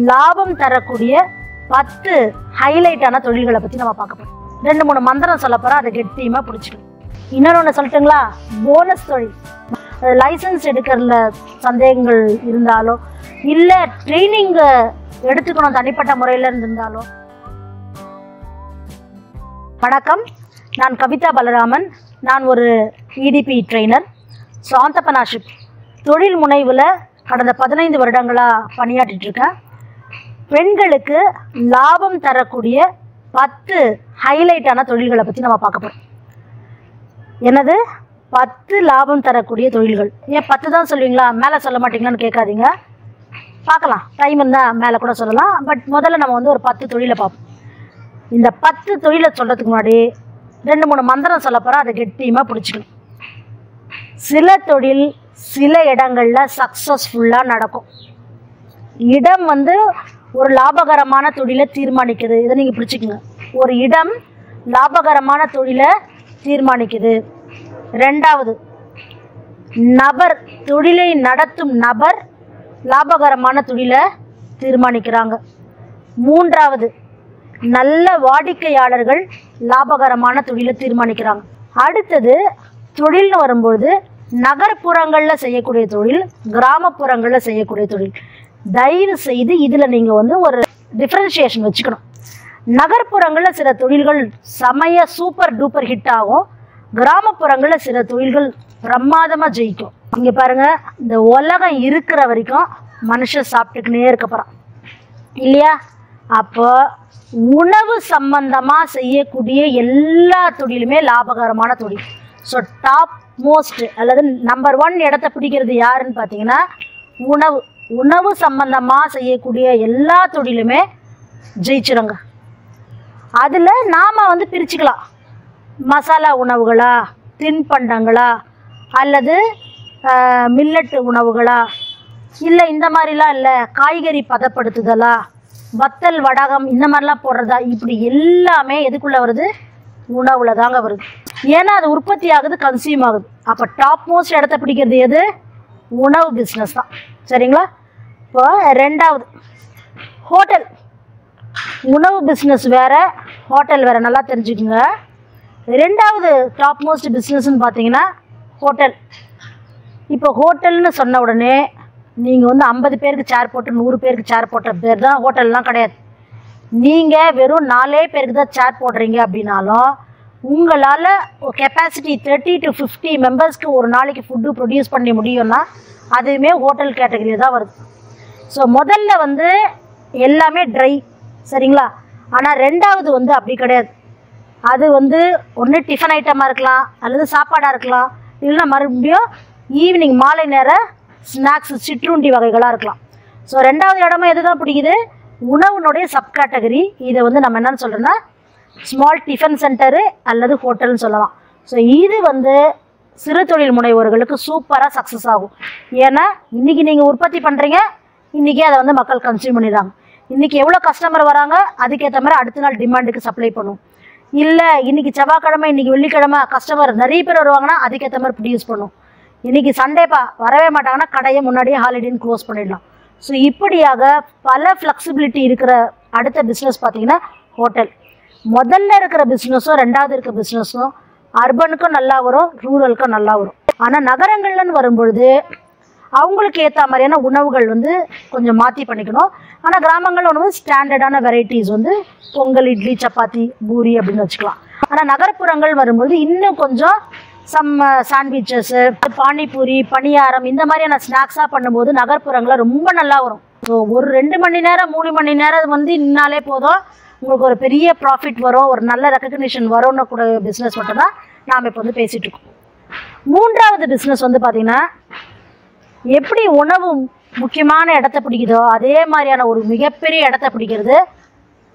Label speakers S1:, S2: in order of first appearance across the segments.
S1: லாபம் தரக்கூடிய 10 ஹைலைட்டான தொழில்களை பற்றி நம்ம பார்க்க போகிறோம். 2-3 மந்திரம் சொல்ல போகிறோம், அதை கெட்டியமாக பிடிச்சிக்கணும். இன்னொன்று சொல்லட்டுங்களா, போனஸ் தொழில். லைசன்ஸ் எடுக்கிறதுல சந்தேகங்கள் இருந்தாலோ இல்லை ட்ரைனிங் எடுத்துக்கணும் தனிப்பட்ட முறையில் இருந்தாலோ. வணக்கம், நான் கவிதா பலராமன். நான் ஒரு இடிபி ட்ரெய்னர். ஸோ ஆண்டர்ப்ரனர்ஷிப் தொழில் முனைவில் கடந்த 15 வருடங்களாக பணியாற்றிட்டுருக்கேன். பெண்களுக்கு லாபம் தரக்கூடிய 10 ஹைலைட்டான தொழில்களை பற்றி நம்ம பார்க்க போகிறோம். என்னது 10 லாபம் தரக்கூடிய தொழில்கள்? ஏன் 10 தான் சொல்லுவீங்களா, மேலே சொல்ல மாட்டீங்களான்னு கேட்காதீங்க. பார்க்கலாம், டைம் இருந்தால் மேலே கூட சொல்லலாம். பட் முதல்ல நம்ம ஒரு 10 தொழிலை பார்ப்போம். இந்த 10 தொழிலை சொல்கிறதுக்கு முன்னாடி 2-3 மந்திரம் சொல்ல போகிறோம், அதை கெட்டியமாக பிடிச்சிக்கணும். சில தொழில் சில இடங்களில் சக்ஸஸ்ஃபுல்லாக நடக்கும். இடம் ஒரு லாபகரமான தொழிலை தீர்மானிக்குது. இதை நீங்கள் பிடிச்சிக்கோங்க. ஒரு இடம் லாபகரமான தொழிலை தீர்மானிக்குது. 2வது, நபர், தொழிலை நடத்தும் நபர் லாபகரமான தொழிலை தீர்மானிக்கிறாங்க. 3வது, நல்ல வாடிக்கையாளர்கள் லாபகரமான தொழிலை தீர்மானிக்கிறாங்க. அடுத்தது, தொழில்னு வரும்போது நகர்ப்புறங்களில் செய்யக்கூடிய தொழில், கிராமப்புறங்களில் செய்யக்கூடிய தொழில். தயவு செய்து இதில் நீங்கள் ஒரு டிஃப்ரென்ஷியேஷன் வச்சுக்கணும். நகர்ப்புறங்களில் சில தொழில்கள் செமைய சூப்பர் டூப்பர் ஹிட் ஆகும். கிராமப்புறங்களில் சில தொழில்கள் பிரமாதமாக ஜெயிக்கும். இங்கே பாருங்கள், இந்த உலகம் இருக்கிற வரைக்கும் மனுஷன் சாப்பிட்டுக்கினே இருக்க போகிறான் இல்லையா? அப்போ உணவு சம்பந்தமாக செய்யக்கூடிய எல்லா தொழிலுமே லாபகரமான தொழில். ஸோ டாப் மோஸ்ட் அல்லது நம்பர் 1 இடத்த பிடிக்கிறது யாருன்னு பார்த்தீங்கன்னா உணவு. உணவு சம்பந்தமாக செய்யக்கூடிய எல்லா தொழிலுமே ஜெயிச்சிருங்க. அதில் நாம் பிரிச்சுக்கலாம். மசாலா உணவுகளா, தின்பண்டங்களா, அல்லது மில்லட் உணவுகளா, இல்லை இந்த மாதிரிலாம் இல்லை காய்கறி பதப்படுத்துதலா, வத்தல் வடகம் இந்த மாதிரிலாம் போடுறதா, இப்படி எல்லாமே எதுக்குள்ளே வருது? உணவில் தாங்க வருது. ஏன்னா அது உற்பத்தி ஆகுது, கன்சியூம் ஆகுது. அப்போ டாப் மோஸ்ட் இடத்த பிடிக்கிறது எது? உணவு பிஸ்னஸ் தான். சரிங்களா? இப்போ 2வது, ஹோட்டல். உணவு பிஸ்னஸ் வேறு, ஹோட்டல் வேறு, நல்லா தெரிஞ்சுக்குங்க. 2வது டாப் மோஸ்ட் பிஸ்னஸ்ன்னு பார்த்தீங்கன்னா ஹோட்டல். இப்போ ஹோட்டல்னு சொன்ன உடனே நீங்கள் 50 பேருக்கு சேர் போட்டு 100 பேருக்கு சேர் போட்ட பேர் தான் ஹோட்டல்லாம் கிடையாது. நீங்கள் வெறும் 4 பேருக்கு தான் சேர் போடுறீங்க அப்படின்னாலும் உங்களால் கெப்பாசிட்டி 30 to 50 மெம்பர்ஸ்க்கு ஒரு நாளைக்கு ஃபுட்டு ப்ரொடியூஸ் பண்ண முடியும்னா அதுவுமே ஹோட்டல் கேட்டகரியில் தான் வருது. ஸோ முதல்ல எல்லாமே ட்ரை, சரிங்களா? ஆனால் 2வது அப்படி கிடையாது. அது ஒன்று டிஃபன் ஐட்டமாக இருக்கலாம், அல்லது சாப்பாடாக இருக்கலாம், இல்லைன்னா மறுபடியும் ஈவினிங் மாலை நேர ஸ்நாக்ஸ் சிற்றுண்டி வகைகளாக இருக்கலாம். ஸோ 2வது இடமும் எது தான் பிடிக்குது? உணவுனுடைய சப் கேட்டகரி. இதை நம்ம என்னென்னு சொல்கிறோன்னா ஸ்மால் டிஃபன் சென்டரு அல்லது ஹோட்டல்னு சொல்லலாம். ஸோ இது சிறு தொழில் முனைவோர்களுக்கு சூப்பராக சக்ஸஸ் ஆகும். ஏன்னா இன்றைக்கி நீங்கள் உற்பத்தி பண்ணுறீங்க, இன்றைக்கே அதை மக்கள் கன்சியூம் பண்ணிடுறாங்க. இன்றைக்கி எவ்வளோ கஸ்டமர் வராங்க, அதுக்கேற்ற மாதிரி அடுத்த நாள் டிமாண்டுக்கு சப்ளை பண்ணும். இல்லை இன்றைக்கி செவ்வாய்க்கிழமை, இன்றைக்கி வெள்ளிக்கிழமை கஸ்டமர் நிறைய பேர் வருவாங்கன்னா அதுக்கேற்ற மாதிரி ப்ரொடியூஸ் பண்ணும். இன்றைக்கி சண்டேப்பா வரவே மாட்டாங்கன்னா கடையை முன்னாடியே ஹாலிடேன்னு க்ளோஸ் பண்ணிடலாம். ஸோ இப்படியாக பல ஃப்ளெக்சிபிலிட்டி இருக்கிற அடுத்த பிஸ்னஸ் பார்த்திங்கன்னா ஹோட்டல். முதல்ல இருக்கிற பிஸ்னஸும் 2வது இருக்கிற பிஸ்னஸும் அர்பனுக்கும் நல்லா வரும், ரூரலுக்கும் நல்லா வரும். ஆனால் நகரங்கள்லன்னு வரும்பொழுது அவங்களுக்கு ஏற்ற மாதிரியான உணவுகள் கொஞ்சம் மாற்றி பண்ணிக்கணும். ஆனால் கிராமங்களில் ஸ்டாண்டர்டான வெரைட்டிஸ் பொங்கல், இட்லி, சப்பாத்தி, பூரி அப்படின்னு வச்சுக்கலாம். ஆனால் நகர்ப்புறங்கள் வரும்பொழுது இன்னும் கொஞ்சம் சாண்ட்விச்சஸ்ஸு, பானிபூரி, பணியாரம் இந்த மாதிரியான ஸ்நாக்ஸாக பண்ணும்போது நகர்ப்புறங்களில் ரொம்ப நல்லா வரும். ஸோ ஒரு 2 மணி நேரம் 3 மணி நேரம் நின்னாலே போதும், உங்களுக்கு ஒரு பெரிய ப்ராஃபிட் வரும், ஒரு நல்ல ரெக்கக்னிஷன் வரும்னு கூட பிஸ்னஸ் மட்டும் தான் நாம் இப்போ பேசிகிட்டு இருக்கோம். 3வது பிஸ்னஸ் பார்த்திங்கன்னா எப்படி உணவு முக்கியமான இடத்த பிடிக்குதோ அதே மாதிரியான ஒரு மிகப்பெரிய இடத்த பிடிக்கிறது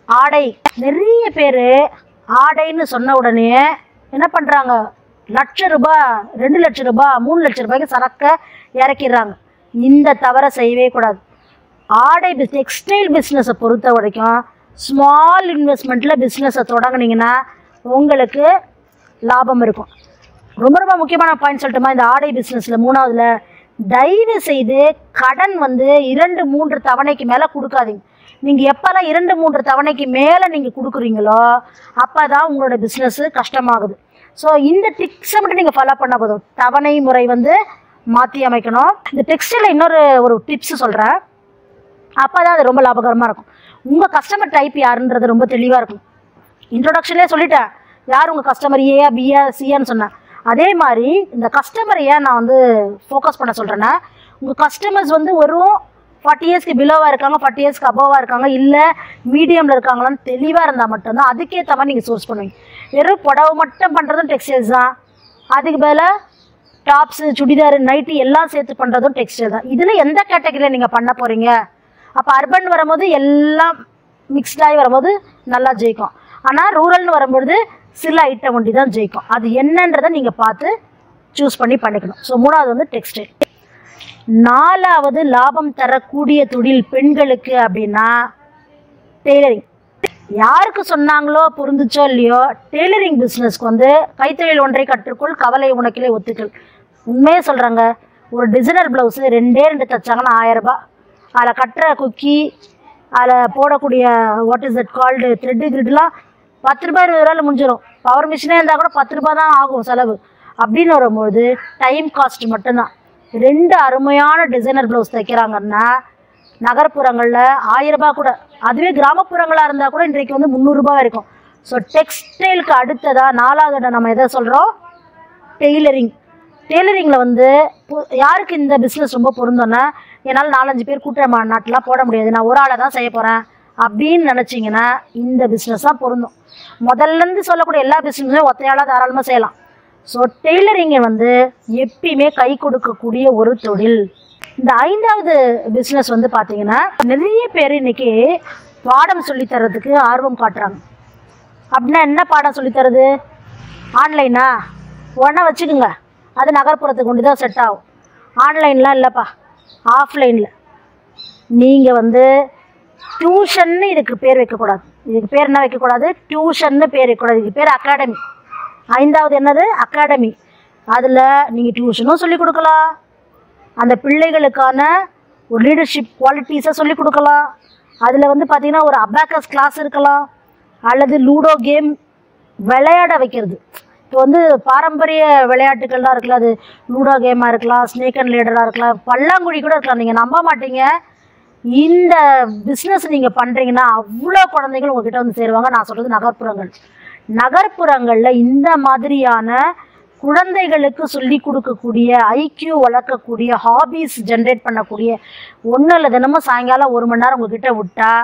S1: ஆடை. நிறைய பேர் ஆடைன்னு சொன்ன உடனே என்ன பண்ணுறாங்க? ₹1,00,000, ₹2,00,000, ₹3,00,000 சரக்கை இறக்கிடுறாங்க. இந்த தவறை செய்யவே கூடாது. ஆடை டெக்ஸ்டைல் பிஸ்னஸை பொறுத்த வரைக்கும் ஸ்மால் இன்வெஸ்ட்மெண்ட்டில் பிஸ்னஸை தொடங்கினீங்கன்னா உங்களுக்கு லாபம் இருக்கும். ரொம்ப ரொம்ப முக்கியமான பாயிண்ட் சொல்லட்டுமா? இந்த ஆடை பிஸ்னஸில் 3வதுல தயவு செய்து கடன் வந்து 2-3 தவணைக்கு மேலே கொடுக்காதீங்க. நீங்கள் எப்போல்லாம் 2-3 தவணைக்கு மேலே நீங்கள் கொடுக்குறீங்களோ அப்போ தான் உங்களோட பிஸ்னஸ்ஸு கஷ்டமாகுது. ஸோ இந்த டிப்ஸை மட்டும் நீங்கள் ஃபாலோ பண்ண போதும். தவணை முறை வந்து மாற்றி அமைக்கணும். இந்த டெக்ஸ்டைலில் இன்னொரு டிப்ஸு சொல்கிறேன். அப்போ தான் அது ரொம்ப லாபகரமாக இருக்கும். உங்கள் கஸ்டமர் டைப் யாருன்றது ரொம்ப தெளிவாக இருக்கும். இன்ட்ரொடக்ஷன்லேயே சொல்லிட்டேன் யார் உங்கள் கஸ்டமர், ஏயா பியா சியான்னு சொன்னேன். அதே மாதிரி இந்த கஸ்டமர் ஏன் நான் வந்து ஃபோக்கஸ் பண்ண சொல்கிறேன்னா, உங்கள் கஸ்டமர்ஸ் வந்து வெறும் 40 இயர்ஸ்க்கு பிலோவாக இருக்காங்க, 40 இயர்ஸ்க்கு அபோவாக இருக்காங்க, இல்லை மீடியமில் இருக்காங்களான்னு தெளிவாக இருந்தால் மட்டும்தான் அதுக்கேற்ற மாதிரி நீங்கள் சோர்ஸ் பண்ணுவீங்க. வெறும் புடவை மட்டும் பண்ணுறதும் டெக்ஸ்டைல்ஸ் தான். அதுக்கு மேலே டாப்ஸு, சுடிதார், நைட்டி எல்லாம் சேர்த்து பண்ணுறதும் டெக்ஸ்டைல் தான். இதில் எந்த கேட்டகரியில் நீங்கள் பண்ண போகிறீங்க? அப்போ அர்பன் வரும்போது எல்லாம் மிக்ஸ்டாகி வரும்போது நல்லா ஜெயிக்கும். ஆனால் ரூரல்னு வரும்பொழுது சில ஐட்டம் ஒண்டி தான் ஜெயிக்கும். அது என்னன்றதை நீங்கள் பார்த்து சூஸ் பண்ணி பண்ணிக்கணும். ஸோ 3வது வந்து டெக்ஸ்டைல். 4வது லாபம் தரக்கூடிய தொழில் பெண்களுக்கு அப்படின்னா டெய்லரிங். யாருக்கு சொன்னாங்களோ புரிந்துச்சோ இல்லையோ, டெய்லரிங் பிஸ்னஸ்க்கு வந்து கைத்தொழில் ஒன்றை கற்றுக்கொள் கவலை உனக்கிலே ஒத்துக்கள். உண்மையே சொல்கிறாங்க. ஒரு டிசைனர் ப்ளவுஸு 2 தைச்சாங்கன்னா 1000 ரூபாய். அதில் கட்டுற குக்கி, அதில் போடக்கூடிய what is that called thread கிரிட்லாம் 10 ரூபாய் 20 ரூபாயில் முடிஞ்சிடும். பவர் மிஷினே இருந்தால் கூட 10 ரூபாய் தான் ஆகும் செலவு. அப்படின்னு வரும்போது டைம் காஸ்ட் மட்டும்தான். 2 அருமையான டிசைனர் ப்ளவுஸ் தைக்கிறாங்கன்னா நகர்ப்புறங்களில் 1000 ரூபாய் கூட, அதுவே கிராமப்புறங்களாக இருந்தால் கூட இன்றைக்கு வந்து 300 ரூபாய் இருக்கும். ஸோ டெக்ஸ்டைலுக்கு அடுத்ததாக 4வது நம்ம எதை சொல்கிறோம்? டெய்லரிங். டெய்லரிங்கில் வந்து யாருக்கு இந்த பிஸ்னஸ் ரொம்ப பொருந்தோன்னா, என்னால் 4-5 பேர் கூட்ட நாட்டெலாம் போட முடியாது, நான் ஒரு ஆளை தான் செய்ய போகிறேன் அப்படின்னு நினச்சிங்கன்னா இந்த பிஸ்னஸ் தான் பொருந்தும். முதல்லேருந்து சொல்லக்கூடிய எல்லா பிஸ்னஸும் ஒத்தையாளாக தாராளமாக செய்யலாம். ஸோ டெய்லரிங்கை வந்து எப்பயுமே கை கொடுக்கக்கூடிய ஒரு தொழில். இந்த 5வது பிஸ்னஸ் வந்து பார்த்திங்கன்னா, நிறைய பேர் இன்றைக்கி பாடம் சொல்லித்தரதுக்கு ஆர்வம் காட்டுறாங்க. அப்படின்னா என்ன பாடம் சொல்லித்தரது? ஆன்லைனா உடனே வச்சுக்கோங்க, அது நகர்ப்புறத்துக்கு கொண்டு தான் செட் ஆகும். ஆன்லைன்லாம் இல்லைப்பா, ஆஃப்லைனில். நீங்கள் வந்து டியூஷன்னு இதுக்கு பேர் வைக்கக்கூடாது. இதுக்கு பேர் என்ன வைக்கக்கூடாது? டியூஷன்னு பேர் வைக்கக்கூடாது. இதுக்கு பேர் அகாடமி. 5வது என்னது? அகாடமி. அதில் நீங்கள் டியூஷனும் சொல்லிக் கொடுக்கலாம், அந்த பிள்ளைகளுக்கான ஒரு லீடர்ஷிப் குவாலிட்டிஸை சொல்லிக் கொடுக்கலாம். அதில் வந்து பார்த்திங்கன்னா ஒரு அபாக்கஸ் கிளாஸ் இருக்கலாம், அல்லது லூடோ கேம் விளையாட வைக்கிறது. இப்போ வந்து பாரம்பரிய விளையாட்டுகள்லாம் இருக்குல்ல, அது லூடோ கேமாக இருக்கலாம், ஸ்னேக் அண்ட் லேடராக இருக்கலாம், பல்லாங்குழி கூட இருக்கலாம். நீங்கள் நம்ப மாட்டீங்க, இந்த பிஸ்னஸ் நீங்கள் பண்ணுறீங்கன்னா அவ்வளோ குழந்தைகள் உங்கள்கிட்ட வந்து சேருவாங்க. நான் சொல்கிறது நகர்ப்புறங்கள். நகர்ப்புறங்களில் இந்த மாதிரியான குழந்தைகளுக்கு சொல்லி கொடுக்கக்கூடிய, ஐக்யூ வளர்க்கக்கூடிய, ஹாபீஸ் ஜென்ரேட் பண்ணக்கூடிய ஒன்றும் இல்லை, தினமும் சாயங்காலம் 1 மணி நேரம் உங்ககிட்ட விட்டால்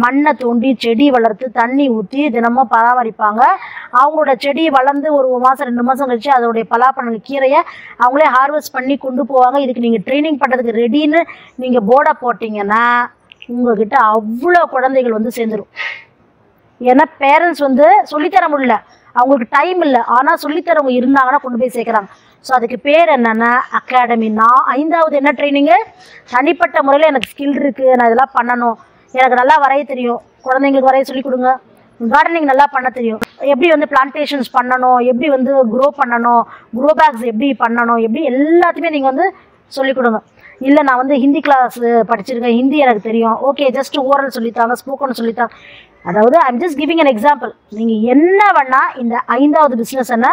S1: மண்ணை தோண்டி செடி வளர்த்து தண்ணி ஊற்றி தினமும் பராமரிப்பாங்க. அவங்களோட செடி வளர்ந்து ஒரு மாதம் 2 மாதம் கழிச்சு அதோடைய பலாப்பழங்க கீரையை அவங்களே ஹார்வெஸ்ட் பண்ணி கொண்டு போவாங்க. இதுக்கு நீங்கள் ட்ரைனிங் பண்ணுறதுக்கு ரெடின்னு நீங்கள் போர்டை போட்டிங்கன்னா உங்கள்கிட்ட அவ்வளோ குழந்தைகள் வந்து சேர்ந்துடும். ஏன்னா பேரண்ட்ஸ் வந்து சொல்லித்தர முடியல, அவங்களுக்கு டைம் இல்லை, ஆனால் சொல்லித்தரவங்க இருந்தாங்கன்னா கொண்டு போய் சேர்க்குறாங்க. ஸோ அதுக்கு பேர் என்னென்னா அகாடமி. 5வது என்ன ட்ரைனிங்கு? தனிப்பட்ட முறையில் எனக்கு ஸ்கில் இருக்குது, நான் இதெல்லாம் பண்ணணும், எனக்கு நல்லா வரைய தெரியும், குழந்தைங்களுக்கு வரைய சொல்லிக் கொடுங்க. கார்டனிங் நல்லா பண்ண தெரியும், எப்படி வந்து பிளான்டேஷன்ஸ் பண்ணணும், எப்படி வந்து க்ரோ பண்ணணும், க்ரோ பேக்ஸ் எப்படி பண்ணணும், எப்படி எல்லாத்தையுமே நீங்கள் வந்து சொல்லிக் கொடுங்க. இல்லை நான் வந்து ஹிந்தி கிளாஸ் படிச்சிருக்கேன், ஹிந்தி எனக்கு தெரியும், ஓகே ஜஸ்ட் ஓரல் சொல்லித்தாங்க, ஸ்போக்கன் சொல்லித்தாங்க. அதாவது I'm just giving an example. நீங்கள் என்ன வேணால் இந்த 5வது பிஸ்னஸ் என்ன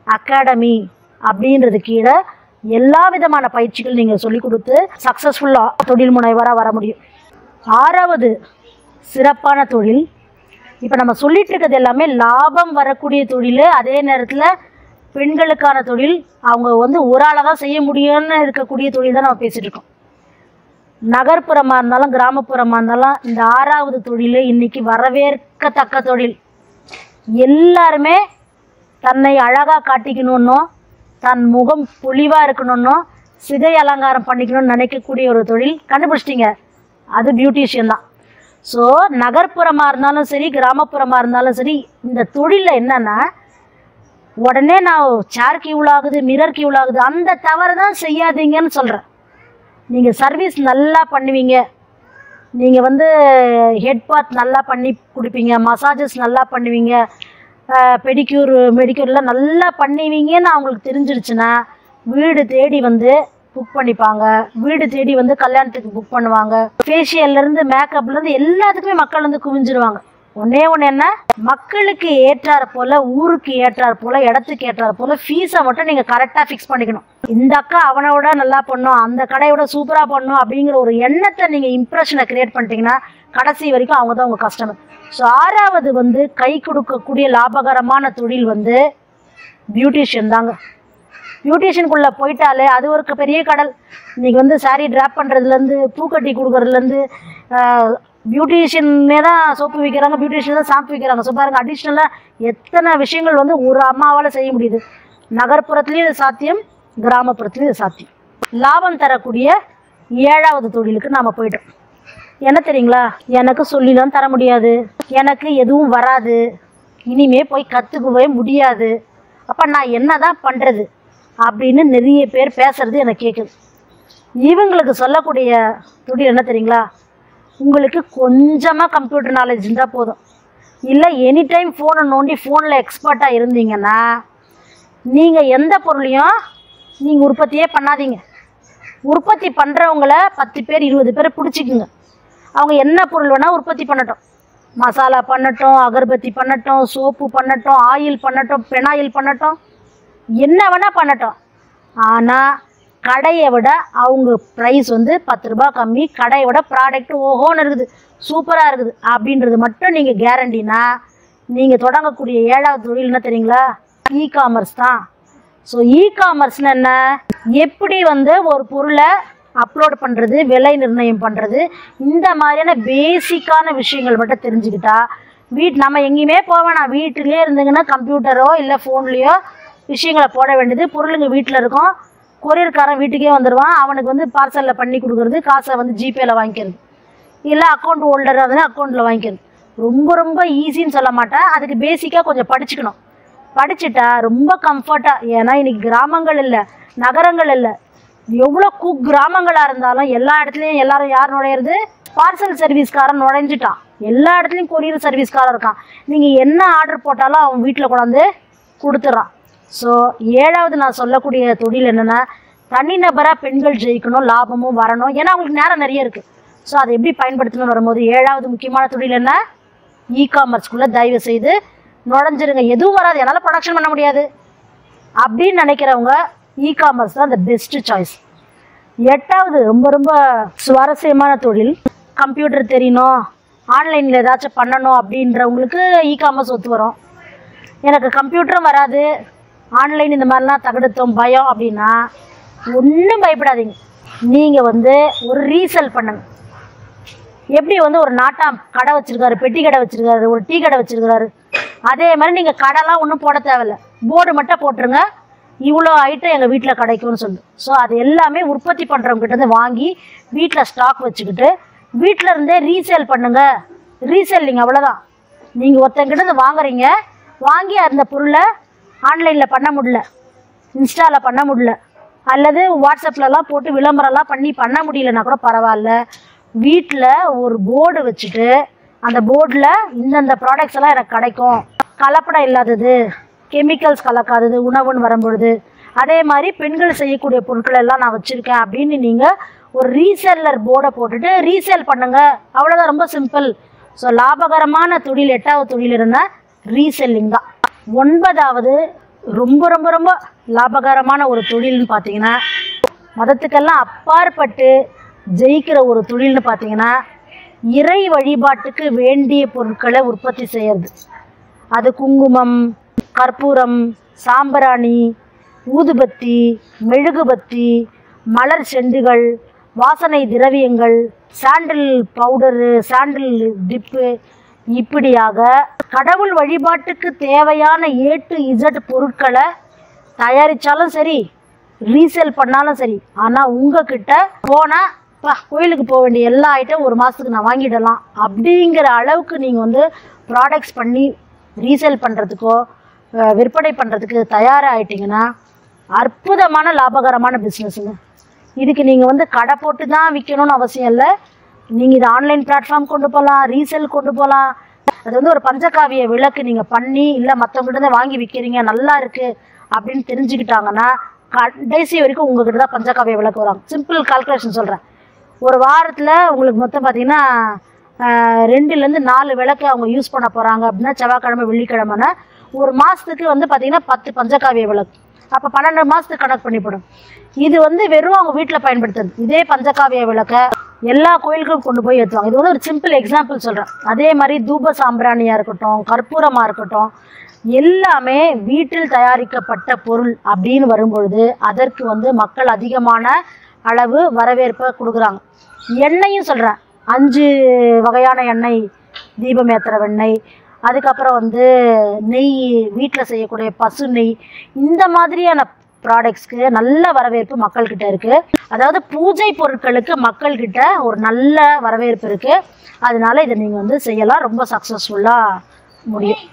S1: அகாடமி அப்படின்றது கீழே எல்லா விதமான பயிற்சிகள் நீங்கள் சொல்லிக் கொடுத்து சக்ஸஸ்ஃபுல்லாக தொழில் முனைவராக வர முடியும். 6வது சிறப்பான தொழில். இப்போ நம்ம சொல்லிட்டு இருக்கிறது எல்லாமே லாபம் வரக்கூடிய தொழில், அதே நேரத்தில் பெண்களுக்கான தொழில், அவங்க வந்து ஒரு ஆளை தான் செய்ய முடியும்னு இருக்கக்கூடிய தொழில் தான் நம்ம பேசிகிட்டு இருக்கோம். நகர்ப்புறமாக இருந்தாலும் கிராமப்புறமாக இருந்தாலும் இந்த 6வது தொழில் இன்றைக்கி வரவேற்கத்தக்க தொழில். எல்லாருமே தன்னை அழகாக காட்டிக்கணுன்னும், தன் முகம் பொலிவாக இருக்கணுன்னும், சிகை அலங்காரம் பண்ணிக்கணும்னு நினைக்கக்கூடிய ஒரு தொழில் கண்டுபிடிச்சிட்டிங்க, அது பியூட்டிஷியன் தான். ஸோ நகர்ப்புறமாக இருந்தாலும் சரி, கிராமப்புறமாக இருந்தாலும் சரி, இந்த தொழிலில் என்னென்னா உடனே நான் சேர்க்கு இவ்வளோ ஆகுது, மிரருக்கு இவ்வளோ ஆகுது, அந்த தவறு தான் செய்யாதீங்கன்னு சொல்கிறேன். நீங்கள் சர்வீஸ் நல்லா பண்ணுவீங்க, நீங்கள் வந்து ஹெட் பாத் நல்லா பண்ணி கொடுப்பீங்க, மசாஜஸ் நல்லா பண்ணுவீங்க, பெடிக்யூர்லாம் நல்லா பண்ணுவீங்கன்னு அவங்களுக்கு தெரிஞ்சிருச்சுன்னா வீடு தேடி வந்து புக் பண்ணிப்பாங்க. வீடு தேடி வந்து கல்யாணத்துக்கு புக் பண்ணுவாங்க. ஃபேஷியல்லேருந்து மேக்கப்லேருந்து எல்லாத்துக்குமே மக்கள் வந்து குவிஞ்சிருவாங்க. ஒன்றே ஒன்று என்ன, மக்களுக்கு ஏற்றார் போல், ஊருக்கு ஏற்றார் போல், இடத்துக்கு ஏற்றார் போல் ஃபீஸை மட்டும் நீங்கள் கரெக்டாக ஃபிக்ஸ் பண்ணிக்கணும். இந்த அக்கா அவனோட நல்லா பண்ணும், அந்த கடையோட சூப்பராக பண்ணும் அப்படிங்கிற ஒரு எண்ணத்தை நீங்கள் இம்ப்ரெஷனை க்ரியேட் பண்ணிட்டீங்கன்னா கடைசி வரைக்கும் அவங்க தான் உங்கள் கஸ்டமர். ஸோ 6வது வந்து கை கொடுக்கக்கூடிய லாபகரமான தொழில் வந்து பியூட்டிஷியன் தாங்க. பியூட்டிஷியனுக்குள்ளே போயிட்டாலே அது ஒரு பெரிய கடல். இன்றைக்கி வந்து சாரீ ட்ராப் பண்ணுறதுலேருந்து பூக்கட்டி கொடுக்குறதுலேருந்து பியூட்டிஷியனே தான் சோப்பு விற்கிறாங்க, பியூட்டிஷியன் தான் ஷாம்பு விற்கிறாங்க. ஸோ பாருங்கள், அடிஷ்னலாக எத்தனை விஷயங்கள் வந்து ஒரு அம்மாவால் செய்ய முடியுது. நகர்ப்புறத்துலேயும் இது சாத்தியம், கிராமப்புறத்துலேயும் இது சாத்தியம். லாபம் தரக்கூடிய 7வது தொழிலுக்கு நாம் போயிட்டோம். என்ன தெரியுங்களா, எனக்கு சொல்லிலாம் தர முடியாது, எனக்கு எதுவும் வராது, இனிமே போய் கற்றுக்கவே முடியாது, அப்போ நான் என்ன தான் பண்ணுறது அப்படின்னு நிறைய பேர் பேசுகிறது எனக்கு கேட்குது. இவங்களுக்கு சொல்லக்கூடிய தொழில் என்ன தெரியுங்களா, உங்களுக்கு கொஞ்சமாக கம்ப்யூட்டர் நாலேஜ் இருந்தால் போதும், இல்லை எனி டைம் ஃபோனை நோண்டி ஃபோனில் எக்ஸ்பர்ட்டாக இருந்தீங்கன்னா நீங்கள் எந்த பொருளையும் நீங்கள் உற்பத்தியே பண்ணாதீங்க. உற்பத்தி பண்ணுறவங்கள 10 பேர் 20 பேர் பிடிச்சிக்குங்க. அவங்க என்ன பொருள் வேணால் உற்பத்தி பண்ணட்டும், மசாலா பண்ணட்டும், அகர்பத்தி பண்ணட்டும், சோப்பு பண்ணட்டும், ஆயில் பண்ணட்டும், பெனாயில் பண்ணட்டும், என்ன வேணால் பண்ணட்டும். ஆனால் கடையை விட அவங்க ப்ரைஸ் வந்து 10 ரூபா கம்மி, கடையை விட ப்ராடக்ட் ஓஹோன்னு இருக்குது, சூப்பராக இருக்குது அப்படின்றது மட்டும் நீங்கள் கேரண்டினா நீங்கள் தொடங்கக்கூடிய 7வது தொழில் என்ன தெரியுங்களா, இ-காமர்ஸ் தான். ஸோ இ-காமர்ஸ்னு என்ன, எப்படி வந்து ஒரு பொருளை அப்லோட் பண்ணுறது, விலை நிர்ணயம் பண்ணுறது, இந்த மாதிரியான பேசிக்கான விஷயங்கள் மட்டும் தெரிஞ்சுக்கிட்டா நம்ம எங்கேயுமே போவேணாம், வீட்டிலே இருந்துங்கன்னா கம்ப்யூட்டரோ இல்லை ஃபோன்லேயோ விஷயங்களை போட வேண்டியது. பொருளுங்க வீட்டில் இருக்கும், கொரியர்காரன் வீட்டுக்கே வந்துடுவான், அவனுக்கு வந்து பார்சலில் பண்ணி கொடுக்குறது, காசை வந்து ஜிபேயில் வாங்கிக்கிறது, இல்லை அக்கௌண்ட் ஹோல்டர் வந்து அக்கௌண்ட்டில் வாங்கிக்கிறது. ரொம்ப ரொம்ப ஈஸின்னு சொல்ல மாட்டேன், அதுக்கு பேசிக்காக கொஞ்சம் படிச்சுக்கணும். படிச்சுட்டா ரொம்ப கம்ஃபர்ட்டாக, ஏன்னா இன்றைக்கி கிராமங்கள் இல்லை, நகரங்கள் இல்லை, எவ்வளோ கிராமங்களாக இருந்தாலும் எல்லா இடத்துலையும் எல்லாரும் யார் நுழையிறது, பார்சல் சர்வீஸ்காரன் நுழைஞ்சிட்டான், எல்லா இடத்துலையும் கொரியர் சர்வீஸ்காரன் இருக்கான். நீங்கள் என்ன ஆர்டர் போட்டாலும் அவன் வீட்டில் கொண்டாந்து கொடுத்துட்றான். ஸோ 7வது நான் சொல்லக்கூடிய தொழில் என்னென்னா, தனிநபராக பெண்கள் ஜெயிக்கணும், லாபமும் வரணும், ஏன்னா அவங்களுக்கு நேரம் நிறைய இருக்குது. ஸோ அதை எப்படி பயன்படுத்தணும்னு வரும்போது 7வது முக்கியமான தொழில் என்ன, இ-காமர்ஸ்குள்ளே தயவு செய்து நுழைஞ்சிருங்க. எதுவும் வராது, என்னால் ப்ரொடக்ஷன் பண்ண முடியாது அப்படின்னு நினைக்கிறவங்க இ-காமர்ஸ் தான் த பெஸ்ட்டு சாய்ஸ். 8வது ரொம்ப ரொம்ப சுவாரஸ்யமான தொழில், கம்ப்யூட்டர் தெரியணும், ஆன்லைனில் ஏதாச்சும் பண்ணணும் அப்படின்றவங்களுக்கு இ-காமர்ஸ் ஒத்து வரும். எனக்கு கம்ப்யூட்டரும் வராது, ஆன்லைன் இந்த மாதிரிலாம் தகடுத்தோம் பயம் அப்படின்னா ஒன்றும் பயப்படாதீங்க. நீங்கள் வந்து ஒரு ரீசெல் பண்ணுங்க. எப்படி வந்து ஒரு நாட்டாம் கடை வச்சுருக்காரு, பெட்டி கடை வச்சுருக்காரு, ஒரு டீ கடை வச்சுருக்காரு, அதே மாதிரி நீங்கள் கடைலாம் ஒன்றும் போட தேவையில்லை, போர்டு மட்டும் போட்டுருங்க, இவ்வளோ ஐட்டம் எங்கள் வீட்டில் கிடைக்கும்னு சொல்லு. ஸோ அது எல்லாமே உற்பத்தி பண்ணுறவங்ககிட்டருந்து வாங்கி வீட்டில் ஸ்டாக் வச்சுக்கிட்டு வீட்டில் இருந்தே ரீசேல் பண்ணுங்கள். ரீசேலிங் அவ்வளோதான். நீங்கள் ஒருத்தங்கிட்டருந்து வாங்குறீங்க, வாங்கி அந்த பொருளை ஆன்லைனில் பண்ண முடியல, இன்ஸ்டாவில் பண்ண முடியல, அல்லது வாட்ஸ்அப்லலாம் போட்டு விளம்பரம்லாம் பண்ண முடியலன்னா கூட பரவாயில்ல, வீட்டில் ஒரு போர்டு வச்சுட்டு அந்த போர்டில் இந்தந்த ப்ராடக்ட்ஸ் எல்லாம் எனக்கு கிடைக்கும், கலப்படம் இல்லாதது, கெமிக்கல்ஸ் கலக்காதது உணவுன்னு வரும்பொழுது, அதே மாதிரி பெண்கள் செய்யக்கூடிய பொருட்கள் எல்லாம் நான் வச்சுருக்கேன் அப்படின்னு நீங்கள் ஒரு ரீசெல்லர் போர்டை போட்டுட்டு ரீசேல் பண்ணுங்கள். அவ்வளோதான், ரொம்ப சிம்பிள். ஸோ லாபகரமான தொழில் 8வது தொழில் இருந்தால் ரீசெல்லிங் தான். 9வது ரொம்ப ரொம்ப ரொம்ப லாபகரமான ஒரு தொழில்னு பார்த்தீங்கன்னா, மதத்துக்கெல்லாம் அப்பாற்பட்டு ஜெயிக்கிற ஒரு தொழில்னு பார்த்தீங்கன்னா, இறை வழிபாட்டுக்கு வேண்டிய பொருட்களை உற்பத்தி செய்கிறது. அது குங்குமம், கற்பூரம், சாம்பிராணி, ஊதுபத்தி, மெழுகுபத்தி, மலர் செண்டுகள், வாசனை திரவியங்கள், சாண்டில் பவுடரு, சாண்டில் டிப்பு, இப்படியாக கடவுள் வழிபாட்டுக்கு தேவையான A to Z பொருட்களை தயாரித்தாலும் சரி, ரீசேல் பண்ணாலும் சரி. ஆனால் உங்ககிட்ட போனால் கோயிலுக்கு போக வேண்டிய எல்லா ஐட்டம் ஒரு மாதத்துக்கு நான் வாங்கிடலாம் அப்படிங்கிற அளவுக்கு நீங்கள் வந்து ப்ராடக்ட்ஸ் பண்ணி ரீசேல் பண்ணுறதுக்கோ விற்பனை பண்ணுறதுக்கு தயாராகிட்டிங்கன்னா அற்புதமான லாபகரமான பிஸ்னஸுங்க. இதுக்கு நீங்கள் வந்து கடை போட்டு தான் விற்கணும்னு அவசியம் இல்லை. நீங்கள் இது ஆன்லைன் பிளாட்ஃபார்ம் கொண்டு போகலாம், ரீசேல் கொண்டு போகலாம். அது வந்து ஒரு பஞ்சகாவிய விளக்கு நீங்கள் பண்ணி இல்லை மற்றவங்கள்ட்ட வாங்கி விற்கிறீங்க, நல்லா இருக்குது அப்படின்னு தெரிஞ்சுக்கிட்டாங்கன்னா கடைசி வரைக்கும் உங்ககிட்ட தான் பஞ்சகாவிய விளக்கு வராங்க. சிம்பிள் கால்குலேஷன் சொல்கிறேன். ஒரு வாரத்தில் உங்களுக்கு மொத்தம் பார்த்தீங்கன்னா 2-4 விளக்கு அவங்க யூஸ் பண்ண போகிறாங்க அப்படின்னா, செவ்வாய்க்கிழமை வெள்ளிக்கிழமைனா ஒரு மாதத்துக்கு வந்து பார்த்திங்கன்னா 10 பஞ்சகாவிய விளக்கு. அப்போ 12 மாதத்துக்கு கணக்கு பண்ணிவிடும். இது வந்து வெறும் அவங்க வீட்டில் பயன்படுத்துறது. இதே பஞ்சகாவிய விளக்கை எல்லா கோயிலுக்கும் கொண்டு போய் ஏற்றுவாங்க. இது வந்து ஒரு சிம்பிள் எக்ஸாம்பிள் சொல்கிறேன். அதே மாதிரி தூப சாம்பிராணியாக இருக்கட்டும், கற்பூரமாக இருக்கட்டும், எல்லாமே வீட்டில் தயாரிக்கப்பட்ட பொருள் அப்படின்னு வரும்பொழுது அதற்கு வந்து மக்கள் அதிகமான அளவு வரவேற்பை கொடுக்குறாங்க. எண்ணெயும் சொல்கிறேன். 5 வகையான எண்ணெய், தீபம் ஏற்றுற வெண்ணெய், அதுக்கப்புறம் வந்து நெய், வீட்டில் செய்யக்கூடிய பசு நெய், இந்த மாதிரியான ப்ராடக்ட்ஸ்க்கு நல்ல வரவேற்பு மக்கள்கிட்ட இருக்குது. அதாவது பூஜை பொருட்களுக்கு மக்கள்கிட்ட ஒரு நல்ல வரவேற்பு இருக்குது. அதனால இதை நீங்கள் வந்து செய்யலாம், ரொம்ப சக்ஸஸ்ஃபுல்லாக முடியும்.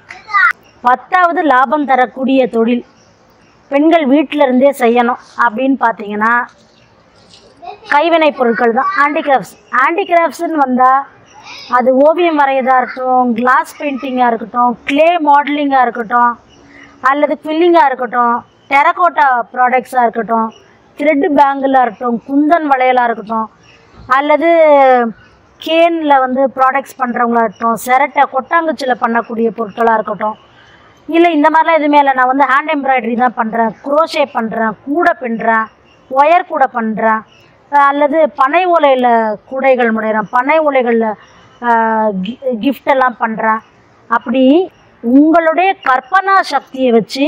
S1: 10வது லாபம் தரக்கூடிய தொழில் பெண்கள் வீட்டில் இருந்தே செய்யணும் அப்படின்னு பார்த்தீங்கன்னா கைவினை பொருட்கள் தான். ஹேண்டிகிராஃப்ட்ஸ்ன்னு வந்தால் அது ஓவியம் வரையதாக இருக்கட்டும், கிளாஸ் பெயிண்டிங்காக இருக்கட்டும், கிளே மாடலிங்காக இருக்கட்டும், அல்லது ஃபில்லிங்காக இருக்கட்டும், டெரகோட்டா ப்ராடக்ட்ஸாக இருக்கட்டும், த்ரெட் பேங்கிளாக இருக்கட்டும், குந்தன் வளையலாக இருக்கட்டும், அல்லது கேனில் வந்து ப்ராடக்ட்ஸ் பண்ணுறவங்களா இருக்கட்டும், சிரட்டை கொட்டாங்குச்சியில் பண்ணக்கூடிய பொருட்களாக இருக்கட்டும், இல்லை இந்த மாதிரிலாம் எதுவுமே இல்லை, நான் வந்து ஹேண்ட் எம்ப்ராய்டரி தான் பண்ணுறேன், குரோஷே பண்ணுறேன், கூடை பின்னுறேன், ஒயர் கூடை பண்ணுறேன், அல்லது பனை ஓலையில் கூடைகள் முடைகிறேன், பனை ஓலைகளில் கிஃப்டெல்லாம் பண்ணுறேன். அப்படி உங்களுடைய கற்பனா சக்தியை வச்சு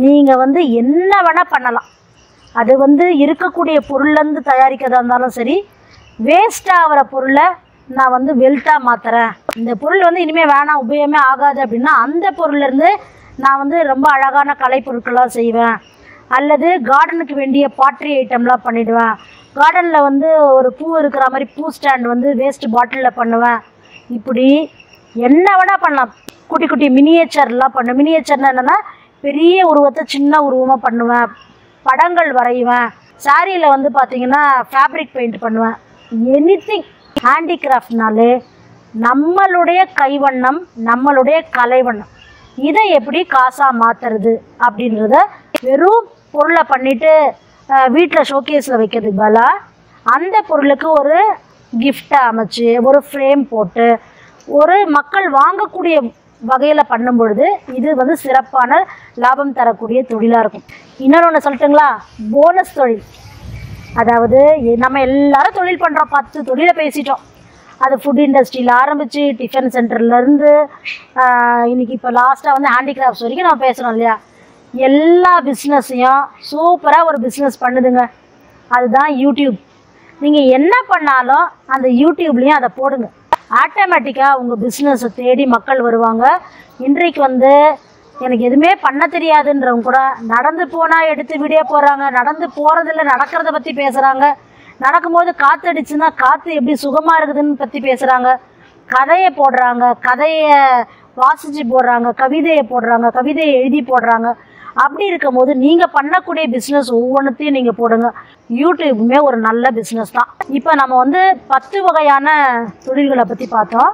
S1: நீங்கள் வந்து என்ன வேணால் பண்ணலாம். அது வந்து இருக்கக்கூடிய பொருள்லேருந்து தயாரிக்கிறதா இருந்தாலும் சரி, வேஸ்ட்டாக ஆகிற பொருளை நான் வந்து வெல்ட்டாக மாற்றுறேன், இந்த பொருள் வந்து இனிமேல் வேணாம், உபயோகமே ஆகாது அப்படின்னா அந்த பொருள்லேருந்து நான் வந்து ரொம்ப அழகான கலைப்பொருட்களாக செய்வேன். அல்லது கார்டனுக்கு வேண்டிய பாட்ரி ஐட்டம்லாம் பண்ணிவிடுவேன். கார்டனில் வந்து ஒரு பூ இருக்கிற மாதிரி பூ ஸ்டாண்ட் வந்து வேஸ்ட் பாட்டிலில் பண்ணுவேன். இப்படி என்ன வேணால் பண்ணலாம். குட்டி குட்டி மினியேச்சர்லாம் பண்ணுவேன். மினியேச்சர்னா என்னென்னா பெரிய உருவத்தை சின்ன உருவமாக பண்ணுவேன். படங்கள் வரைவேன். சாரியில் வந்து பார்த்திங்கன்னா ஃபேப்ரிக் பெயிண்ட் பண்ணுவேன். எனிதிங். ஹேண்டிகிராஃப்ட்னாலே நம்மளுடைய கைவண்ணம், நம்மளுடைய கலைவண்ணம், இதை எப்படி காசாக மாற்றுறது அப்படின்றத வெறும் பொருளை பண்ணிவிட்டு வீட்டில் ஷோகேஸில் வைக்கிறதுக்கு பதிலாக அந்த பொருளுக்கு ஒரு கிஃப்டாக அமைச்சு ஒரு ஃப்ரேம் போட்டு ஒரு மக்கள் வாங்கக்கூடிய வகையில் பண்ணும் பொழுது இது வந்து சிறப்பான லாபம் தரக்கூடிய தொழிலாக இருக்கும். இன்னொன்று சொல்லட்டுங்களா? போனஸ் தொழில். அதாவது நம்ம எல்லாரும் தொழில் பண்ணுறோம், 10 தொழிலை பேசிட்டோம். அது ஃபுட் இண்டஸ்ட்ரியில் ஆரம்பித்து டிஃபன் சென்டர்லேருந்து இன்றைக்கி இப்போ லாஸ்ட்டாக வந்து ஹேண்டிகிராஃப்ட்ஸ் வரைக்கும் நம்ம பேசுகிறோம் இல்லையா? எல்லா பிஸ்னஸையும் சூப்பராக ஒரு பிஸ்னஸ் பண்ணுதுங்க. அதுதான் யூடியூப். நீங்கள் என்ன பண்ணாலும் அந்த யூடியூப்லேயும் அதை போடுங்க. ஆட்டோமேட்டிக்காக உங்கள் பிஸ்னஸை தேடி மக்கள் வருவாங்க. இன்றைக்கு வந்து எனக்கு எதுவுமே பண்ண தெரியாதுன்றவங்க கூட நடந்து போனால் எடுத்து வீடியோ போடுறாங்க, நடந்து போகிறதில்ல நடக்கிறத பற்றி பேசுகிறாங்க, நடக்கும்போது காற்று அடிச்சுன்னா காற்று எப்படி சுகமாக இருக்குதுன்னு பற்றி பேசுகிறாங்க, கதையை போடுறாங்க, கதையை வாசித்து போடுறாங்க, கவிதையை போடுறாங்க, கவிதையை எழுதி போடுறாங்க. அப்படி இருக்கும்போது நீங்கள் பண்ணக்கூடிய பிஸ்னஸ் ஒவ்வொன்றுத்தையும் நீங்கள் போடுங்க. யூடியூப்புமே ஒரு நல்ல பிஸ்னஸ் தான். இப்போ நம்ம வந்து 10 வகையான தொழில்களை பற்றி பார்த்தோம்.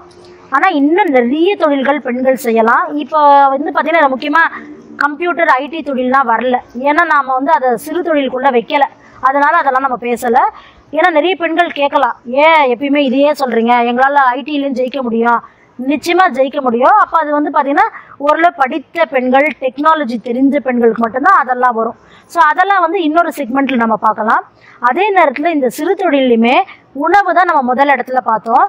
S1: ஆனால் இன்னும் நிறைய தொழில்கள் பெண்கள் செய்யலாம். இப்போ வந்து பார்த்திங்கன்னா முக்கியமாக கம்ப்யூட்டர் ஐடி தொழில்லாம் வரல. ஏன்னா நாம் வந்து அதை சிறு தொழிலுக்குள்ளே வைக்கலை. அதனால் அதெல்லாம் நம்ம பேசலை. ஏன்னா நிறைய பெண்கள் கேட்கலாம், ஏன் எப்பயுமே இதையே சொல்கிறீங்க, எங்களால் ஐடியிலையும் ஜெயிக்க முடியும். நிச்சயமாக ஜெயிக்க முடியும். அப்போ அது வந்து பார்த்திங்கன்னா ஓரளவு படித்த பெண்கள், டெக்னாலஜி தெரிஞ்ச பெண்களுக்கு மட்டும்தான் அதெல்லாம் வரும். ஸோ அதெல்லாம் வந்து இன்னொரு செக்மெண்ட்டில் நம்ம பார்க்கலாம். அதே நேரத்தில் இந்த சிறு தொழிலையுமே உணவு தான் நம்ம முதல் இடத்துல பார்த்தோம்.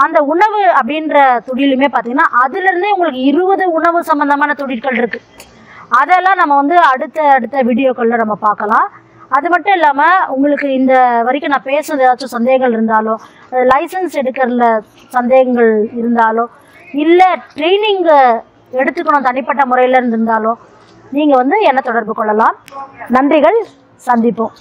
S1: அந்த உணவு அப்படின்ற தொழிலுமே பார்த்திங்கன்னா அதுலேருந்தே உங்களுக்கு 20 உணவு சம்மந்தமான தொழில்கள் இருக்குது. அதெல்லாம் நம்ம வந்து அடுத்த வீடியோக்களில் நம்ம பார்க்கலாம். அது மட்டும் இல்லாமல் உங்களுக்கு இந்த வரைக்கும் நான் பேசுறது ஏதாச்சும் சந்தேகங்கள் இருந்தாலோ, லைசன்ஸ் எடுக்கிறதுல சந்தேகங்கள் இருந்தாலோ, இல்லை ட்ரைனிங் எடுத்துக்கணும் தனிப்பட்ட முறையில் இருந்தாலோ நீங்கள் வந்து என்னை தொடர்பு கொள்ளலாம். நன்றிகள். சந்திப்போம்.